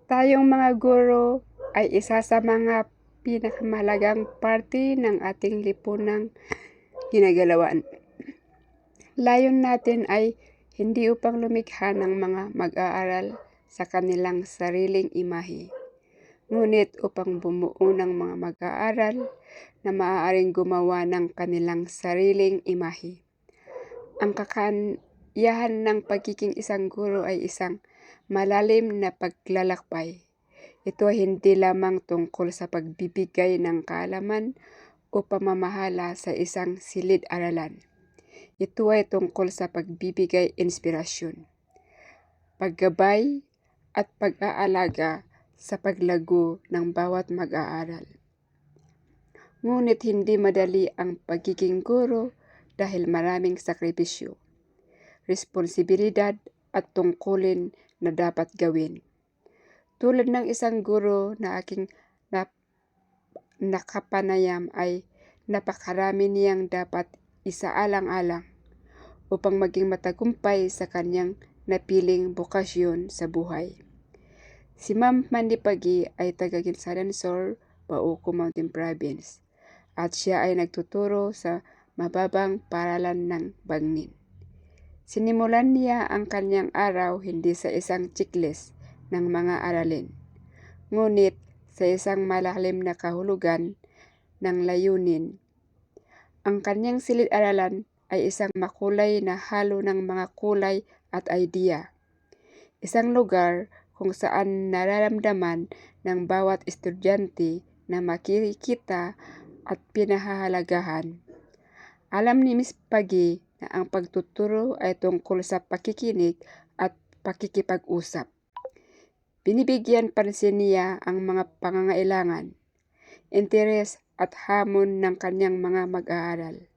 Tayong mga guro ay isa sa mga pinakamahalagang parte ng ating lipunang ginagalawan. Layon natin ay hindi upang lumikha ng mga mag-aaral sa kanilang sariling imahe, ngunit upang bumuo ng mga mag-aaral na maaaring gumawa ng kanilang sariling imahe. Ang kakayahan ng pagiging isang guro ay isang malalim na paglalakbay. Ito ay hindi lamang tungkol sa pagbibigay ng kaalaman o pamamahala sa isang silid-aralan. Ito ay tungkol sa pagbibigay inspirasyon, paggabay at pag-aalaga sa paglago ng bawat mag-aaral. Ngunit hindi madali ang pagiging guro dahil maraming sakripisyo, responsibilidad at tungkulin na dapat gawin. Tulad ng isang guro na aking nakapanayam ay napakarami niyang dapat isaalang-alang upang maging matagumpay sa kanyang napiling bokasyon sa buhay. Si Ma'am Mandy Pagi ay taga Ginsanan Sur, Bauco Mountain Province at siya ay nagtuturo sa mababang paaralan ng Bagnin. Sinimulan niya ang kanyang araw hindi sa isang checklist ng mga aralin, ngunit sa isang malalim na kahulugan ng layunin. Ang kanyang silid-aralan ay isang makulay na halo ng mga kulay at idea. Isang lugar kung saan nararamdaman ng bawat estudyante na makikita at pinahahalagahan. Alam ni Miss Pagi na ang pagtuturo ay tungkol sa pakikinig at pakikipag-usap. Binibigyan pansin niya ang mga pangangailangan, interes at hamon ng kanyang mga mag-aaral.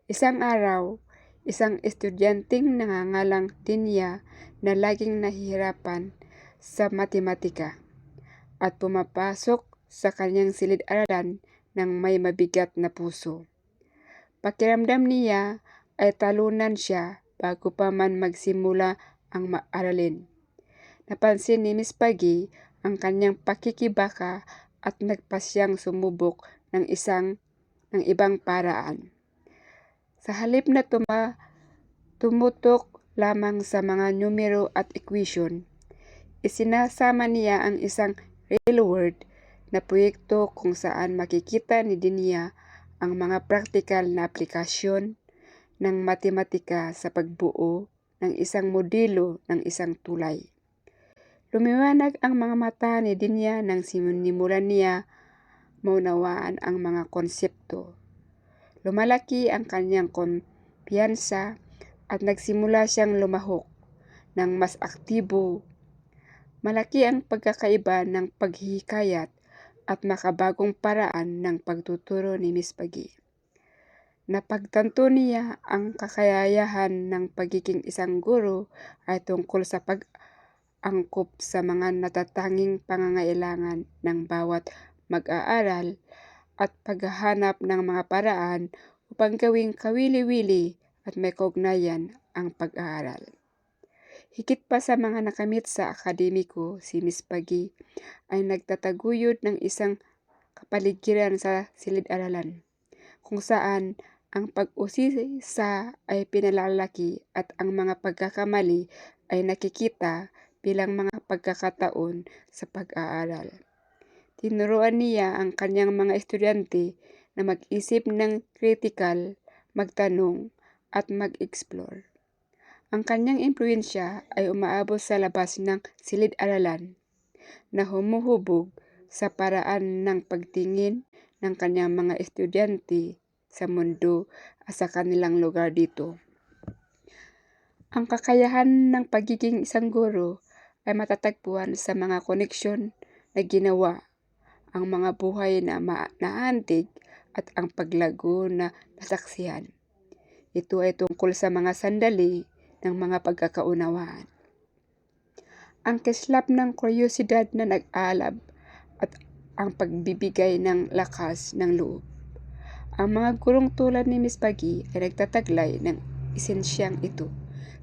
Isang araw, isang estudyanteng nangangalang Dinya na laging nahihirapan sa matematika at pumapasok sa kanyang silid-aralan ng may mabigat na puso. Pakiramdam niya ay talunan siya bago pa man magsimula ang aralin. Napansin ni Miss Pagi ang kanyang pakikibaka at nagpasyang sumubok ng ibang paraan. Sa halip na tumutok lamang sa mga numero at equation, isinasama niya ang isang real world na proyekto kung saan makikita ni Dinya ang mga praktikal na aplikasyon ng matematika sa pagbuo ng isang modelo ng isang tulay. Lumiwanag ang mga mata ni Dinya nang sinimulan niya maunawaan ang mga konsepto. Lumalaki ang kanyang kumpiyansa at nagsimula siyang lumahok ng mas aktibo. Malaki ang pagkakaiba ng paghihikayat at makabagong paraan ng pagtuturo ni Miss Pagi. Napagtanto niya ang kakayahan ng pagiging isang guro ay tungkol sa pag-angkop sa mga natatanging pangangailangan ng bawat mag-aaral at paghahanap ng mga paraan upang gawing kawili-wili at may kaugnayan ang pag-aaral. Higit pa sa mga nakamit sa akademiko, si Miss Pagi ay nagtataguyod ng isang kapaligiran sa silid-aralan, kung saan ang pag-usisa ay pinalalaki at ang mga pagkakamali ay nakikita bilang mga pagkakataon sa pag-aaral. Tinuruan niya ang kanyang mga estudyante na mag-isip ng kritikal, magtanong at mag-explore. Ang kanyang impluwensya ay umaabot sa labas ng silid-aralan na humuhubog sa paraan ng pagtingin ng kanyang mga estudyante sa mundo at sa kanilang lugar dito. Ang kakayahan ng pagiging isang guro ay matatagpuan sa mga koneksyon na ginawa, ang mga buhay na naantig at ang paglago na nasaksihan. Ito ay tungkol sa mga sandali ng mga pagkakaunawaan. Ang kislap ng kuryosidad na nag-aalab at ang pagbibigay ng lakas ng loob. Ang mga gurong tulad ni Miss Pagi ay nagtataglay ng esensyang ito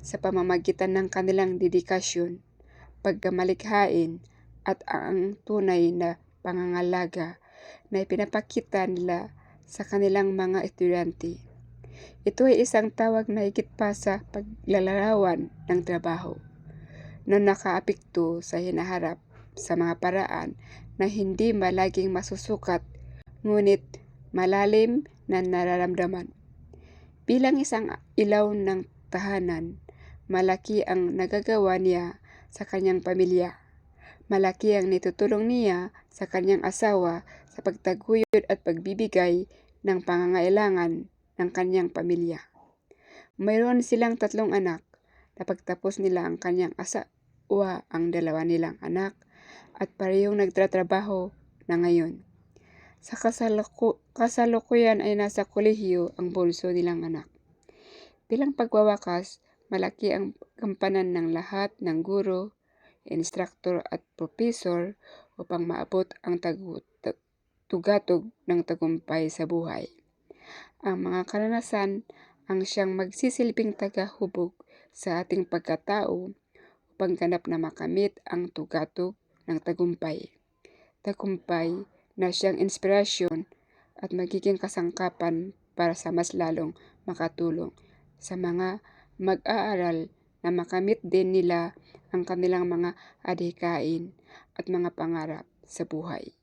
sa pamamagitan ng kanilang dedikasyon, pagkamalikhain at ang tunay na pangangalaga na ipinapakita nila sa kanilang mga estudyante. Ito ay isang tawag na higit pa sa paglalarawan ng trabaho na nakaapekto sa hinaharap sa mga paraan na hindi malaging masusukat ngunit malalim na nararamdaman. Bilang isang ilaw ng tahanan, malaki ang nagagawa niya sa kanyang pamilya. Malaki ang nitutulong niya sa kanyang asawa sa pagtaguyod at pagbibigay ng pangangailangan ng kanyang pamilya. Mayroon silang 3 anak. Napagtapos nila ang kanyang asawa ang 2 nilang anak at parehong nagtatrabaho na ngayon. Sa kasalukuyan ay nasa kolehiyo ang bunso nilang anak. Bilang pagwawakas, malaki ang gampanan ng lahat ng guro, instruktor at propesor upang maabot ang tugatog ng tagumpay sa buhay. Ang mga karanasan ang siyang magsisilbing tagahubog sa ating pagkatao upang ganap na makamit ang tugatog ng tagumpay. Tagumpay na siyang inspirasyon at magiging kasangkapan para sa mas lalong makatulong sa mga mag-aaral na makamit din nila ang kanilang mga adhikain at mga pangarap sa buhay.